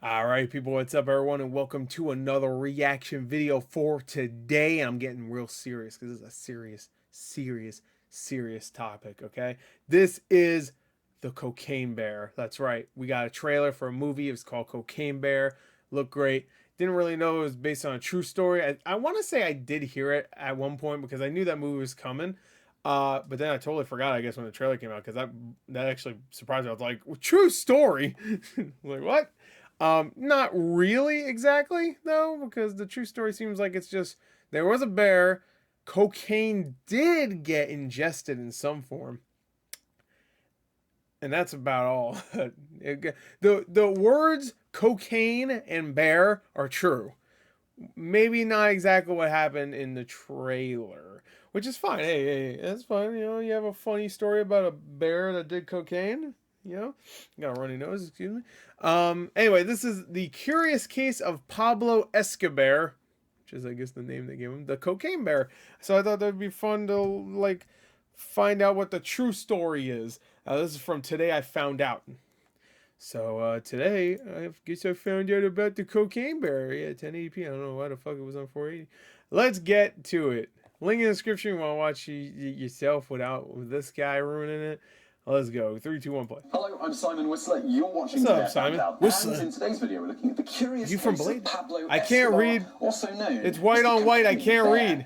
Alright people, what's up everyone, and welcome to another reaction video for today. I'm getting real serious because this is a serious topic, okay? This is the Cocaine Bear. That's right, we got a trailer for a movie. It's called Cocaine Bear. Looked great. Didn't really know it was based on a true story. I want to say I did hear it at one point because I knew that movie was coming. But then I totally forgot, I guess, when the trailer came out, because that actually surprised me. I was like, true story? Like, what? Not really exactly, though, because the true story seems like it's just there was a bear, cocaine did get ingested in some form, and that's about all. The words cocaine and bear are true. Maybe not exactly what happened in the trailer, which is fine. Hey, that's fine. You know, you have a funny story about a bear that did cocaine. You know, got a runny nose. Excuse me. Anyway, this is the curious case of Pablo EskoBear, which is, I guess, the name they gave him, the cocaine bear. So I thought that'd be fun to like find out what the true story is. This is from Today I Found Out. So today, I guess I found out about the cocaine bear. Yeah, 1080p. I don't know why the fuck it was on 480. Let's get to it. Link in the description. You want to watch yourself with this guy ruining it. Let's go. 3, 2, 1, play. Hello, I'm Simon Whistler. You're watching What's up, Simon? Whistler. And in today's video, we're looking at the curious case of Pablo I can't Escobar, read. Also known it's white on white. I can't bear. read.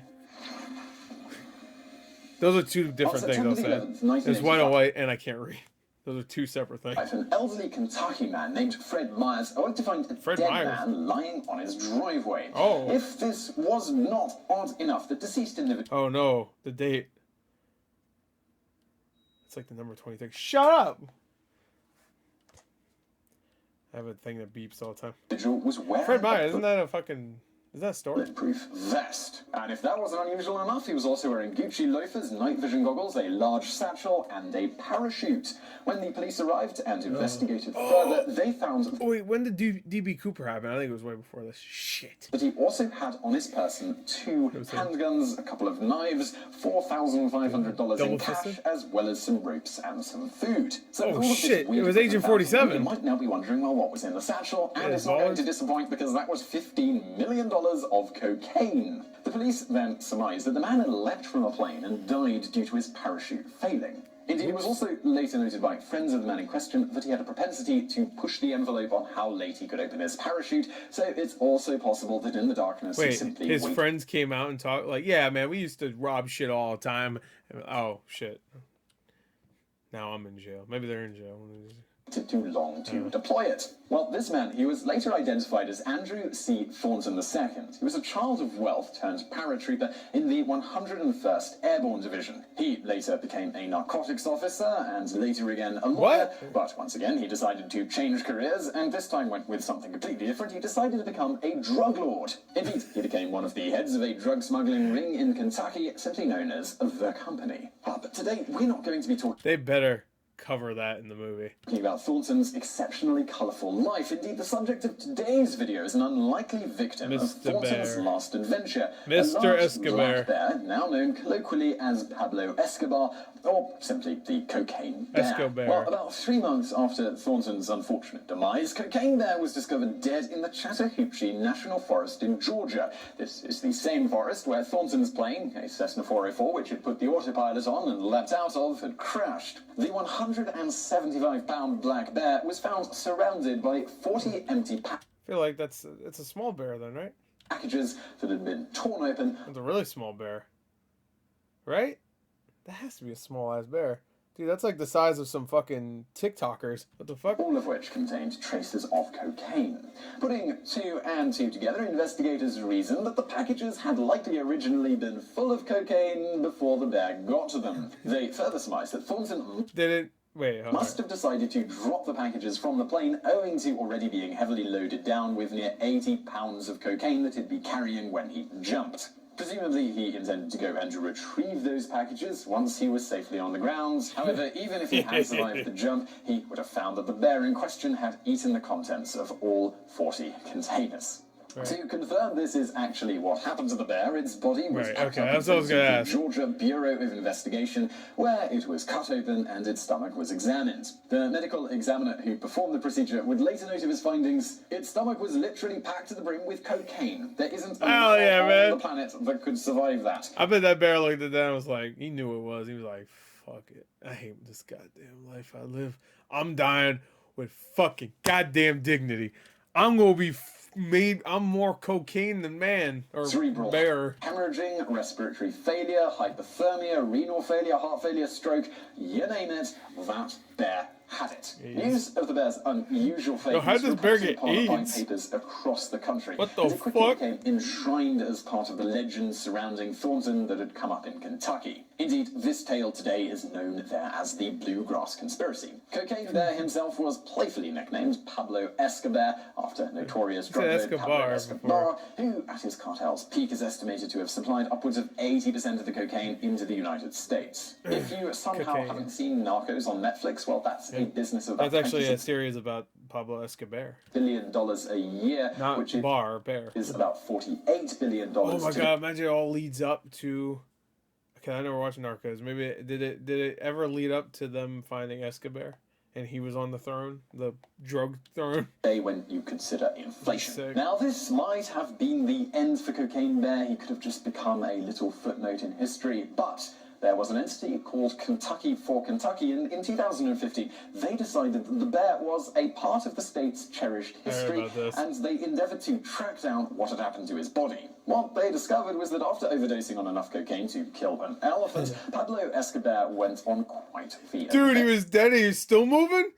Those are two different things, I'll say. There's white on white, and I can't read. Those are two separate things. An elderly Kentucky man named Fred Myers went to find a dead man lying on his driveway. Oh. If this was not odd enough, the deceased individual... Oh no, the date. It's like the number 26. Shut up! I have a thing that beeps all the time. Was wearing Fred Myers, isn't that a fucking... Is that a story? Bulletproof vest. And if that wasn't unusual enough, he was also wearing Gucci loafers, night vision goggles, a large satchel, and a parachute. When the police arrived and investigated further, they found... Oh, wait, when did DB Cooper happen? I think it was way before this. Shit. But he also had on his person 2 handguns, a couple of knives, $4,500 in cash, as well as some ropes and some food. So oh shit, it was Agent 47. You might now be wondering, well, what was in the satchel? And it's not going to disappoint, because that was $15 million of cocaine. The police then surmised that the man had leapt from a plane and died due to his parachute failing. Indeed, it was also later noted by friends of the man in question that he had a propensity to push the envelope on how late he could open his parachute, so it's also possible that in the darkness he simply... his friends came out and talked like, yeah, man, we used to rob shit all the time. Oh, shit. Now I'm in jail. Maybe they're in jail. Too long to deploy it. Well, this man, he was later identified as Andrew C. Thornton II. He was a child of wealth turned paratrooper in the 101st Airborne Division. He later became a narcotics officer and later again a lawyer, but once again he decided to change careers and this time went with something completely different. He decided to become a drug lord. Indeed, he became one of the heads of a drug smuggling ring in Kentucky, simply known as The Company. But today, we're not going to be talking... They better cover that in the movie. Talking about Thornton's exceptionally colourful life. Indeed, the subject of today's video is an unlikely victim of Thornton's last adventure. Mr. EskoBear. Bear, now known colloquially as Pablo Escobar, or simply the Cocaine Bear. EskoBear. Well, about 3 months after Thornton's unfortunate demise, Cocaine Bear was discovered dead in the Chattahoochee National Forest in Georgia. This is the same forest where Thornton's plane, a Cessna 404, which had put the autopilot on and leapt out of, had crashed. The 175-pound black bear was found surrounded by 40 empty I feel like it's a small bear then, right? packages that had been torn open. It's a really small bear. Right? That has to be a small-ass bear. Dude, that's like the size of some fucking TikTokers. What the fuck? All of which contained traces of cocaine. Putting 2 and 2 together, investigators reasoned that the packages had likely originally been full of cocaine before the bear got to them. They further surmised that Thornton must have decided to drop the packages from the plane owing to already being heavily loaded down with near 80 pounds of cocaine that he'd be carrying when he jumped. Presumably, he intended to go and retrieve those packages once he was safely on the ground. However, even if he had survived the jump, he would have found that the bear in question had eaten the contents of all 40 containers. Right. To confirm this is actually what happened to the bear, its body was Right, packed okay, up that's what I was into gonna the ask. Georgia Bureau of Investigation, where it was cut open and its stomach was examined. The medical examiner who performed the procedure would later note of his findings, its stomach was literally packed to the brim with cocaine. There isn't a Hell yeah, on man. the planet that could survive that. I bet that bear looked at that and was like, he knew it was. He was like, fuck it. I hate this goddamn life I live. I'm dying with fucking goddamn dignity. I'm gonna be I'm more cocaine than man or Cerebral bear. hemorrhaging, respiratory failure, hypothermia, renal failure, heart failure, stroke, you name it, that bear had it. News of the bear's unusual fate how did this bear get by AIDS? papers across the country. What the It quickly fuck? became enshrined as part of the legend surrounding Thornton that had come up in Kentucky. Indeed, this tale today is known there as the Bluegrass Conspiracy. Cocaine Bear himself was playfully nicknamed Pablo EskoBear after notorious drug lord Pablo Escobar, who at his cartel's peak is estimated to have supplied upwards of 80% of the cocaine into the United States. If you somehow Cocaine. haven't seen Narcos on Netflix, well, that's a business of about That's actually a $26 series about Pablo EskoBear. billion a year, Not which bear. is about $48 billion. Oh my god, imagine it all leads up to... Okay, I never watched Narcos. Maybe did it ever lead up to them finding Escobar and he was on the throne, the drug throne? Day when you consider inflation. Sick. Now, this might have been the end for Cocaine Bear. He could have just become a little footnote in history, but there was an entity called Kentucky for Kentucky, and in 2015, they decided that the bear was a part of the state's cherished history, and they endeavored to track down what had happened to his body. What they discovered was that after overdosing on enough cocaine to kill an elephant, Pablo Escobar went on quite the Dude, he was dead and he was still moving?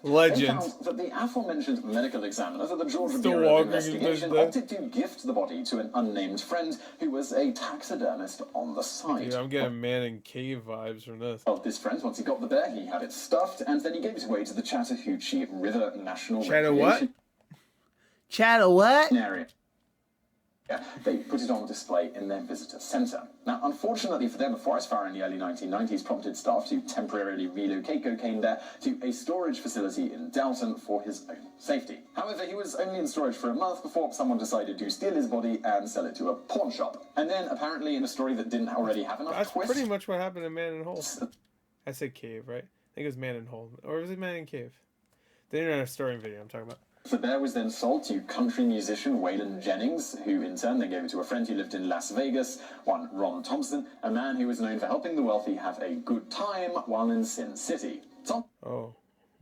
Legend. They found that the aforementioned medical examiner for the Georgia Still Bureau of walking, Investigation opted to gift the body to an unnamed friend who was a taxidermist on the side. Dude, I'm getting Man in Cave vibes from this. Well, this friend, once he got the bear, he had it stuffed, and then he gave it away to the Chattahoochee River National Chattahoochee Area. They put it on display in their visitor centre. Now, unfortunately for them, a forest fire in the early 1990s prompted staff to temporarily relocate Cocaine Bear to a storage facility in Dalton for his own safety. However, he was only in storage for a month before someone decided to steal his body and sell it to a pawn shop. And then, apparently, in a story that didn't already have enough That's twist... pretty much what happened in Man in Hole. I said cave, right? I think it was Man in Hole. Or was it Man in Cave? The Internet Story video I'm talking about. The bear was then sold to country musician Waylon Jennings, who in turn then gave it to a friend who lived in Las Vegas, one Ron Thompson, a man who was known for helping the wealthy have a good time while in Sin City. Oh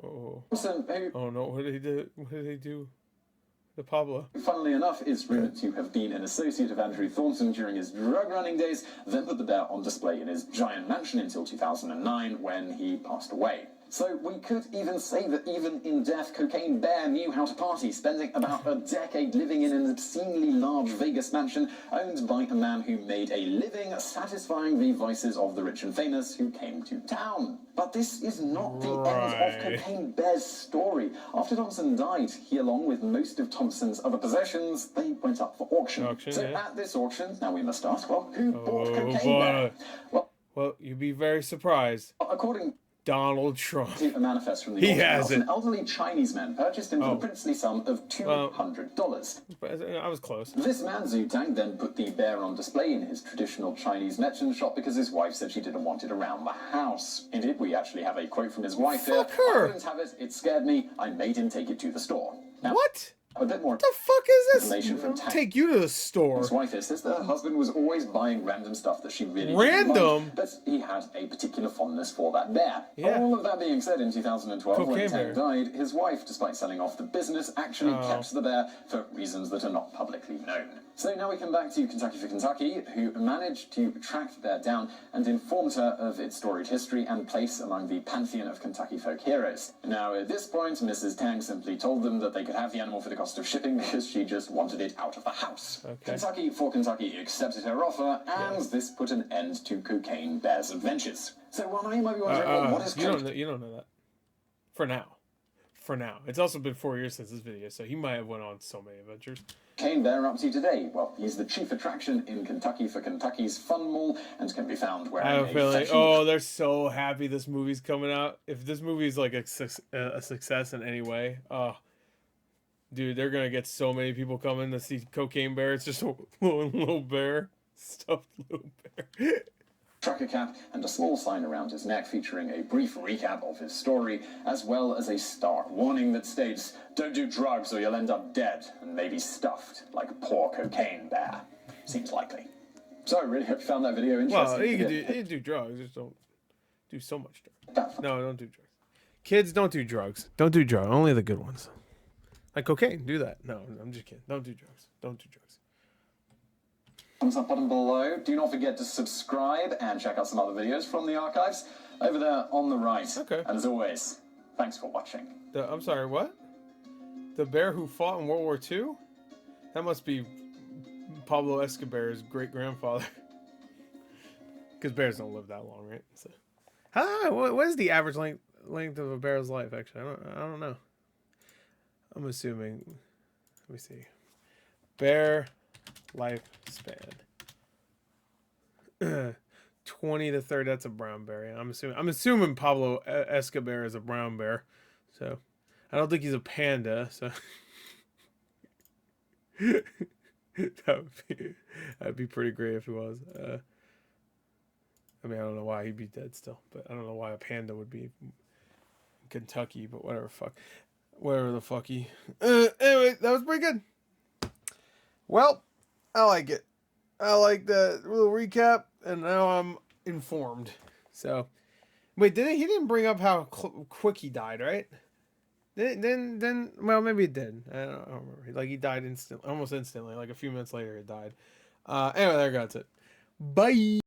no, what did he do? What did he do? The Pablo. Funnily enough, is rumoured to have been an associate of Andrew Thornton during his drug running days, then put the bear on display in his giant mansion until 2009 when he passed away. So we could even say that even in death, Cocaine Bear knew how to party, spending about a decade living in an obscenely large Vegas mansion owned by a man who made a living satisfying the vices of the rich and famous who came to town. But this is not the end of Cocaine Bear's story. After Thompson died, he, along with most of Thompson's other possessions, they went up for auction. At this auction, now we must ask, well, who bought Cocaine Bear? Well, you'd be very surprised. According Donald Trump. A manifest from the He has it. An elderly Chinese man purchased him for the princely sum of $200. I was close. This man, Zhu Tang, then put the bear on display in his traditional Chinese merchant shop because his wife said she didn't want it around the house. Indeed, we actually have a quote from his wife here. Fuck her. I couldn't have it. It scared me. I made him take it to the store. Now, what? A bit more. What the fuck is information from this? Tang. Take you to the store. His wife says that her husband was always buying random stuff that she really Random? didn't like, but he had a particular fondness for that bear. Yeah. All of that being said, in 2012, when Cocaine Tang bear. died, his wife, despite selling off the business, actually kept the bear for reasons that are not publicly known. So now we come back to Kentucky for Kentucky, who managed to track the bear down and informed her of its storied history and place among the pantheon of Kentucky folk heroes. Now, at this point, Mrs. Tang simply told them that they could have the animal for the cost of shipping because she just wanted it out of the house. Kentucky for Kentucky accepted her offer, and this put an end to Cocaine Bear's adventures. So while you might be wondering, well, what is you don't know that. For now. It's also been 4 years since this video, so he might have went on so many adventures. Cocaine Bear up to today? Well, he's the chief attraction in Kentucky for Kentucky's Fun Mall and can be found where I have a feeling, they're so happy this movie's coming out. If this movie is like a success in any way, Dude, they're gonna get so many people coming to see Cocaine Bear. It's just a little bear, stuffed little bear. Trucker cap and a small sign around his neck featuring a brief recap of his story, as well as a stark warning that states, "Don't do drugs or you'll end up dead and maybe stuffed like a poor Cocaine Bear." Seems likely. So I really hope you found that video interesting. Well, you can do drugs, just don't do so much drugs. No, don't do drugs. Kids, don't do drugs. Don't do drugs. Only the good ones. Like cocaine, do that. No, I'm just kidding. Don't do drugs. Don't do drugs. Thumbs up button below. Do not forget to subscribe and check out some other videos from the archives over there on the right. Okay. And as always, thanks for watching. I'm sorry, what? The bear who fought in World War II? That must be Pablo EskoBear's great-grandfather. Because bears don't live that long, right? So, what is the average length of a bear's life, actually? I don't know. I'm assuming. Let me see. Bear lifespan. 20 to 30. That's a brown bear. Yeah, I'm assuming Pablo EskoBear is a brown bear. So I don't think he's a panda. So that'd be pretty great if he was. I mean, I don't know why he'd be dead still, but I don't know why a panda would be in Kentucky. But whatever the fuck he. Anyway, that was pretty good. Well, I like it. I like the little recap, and now I'm informed. So, wait, he didn't bring up how quick he died, right? Then, well, maybe it did. I don't remember. Like, he died almost instantly. Like, a few minutes later, he died. Anyway, that's it. Bye!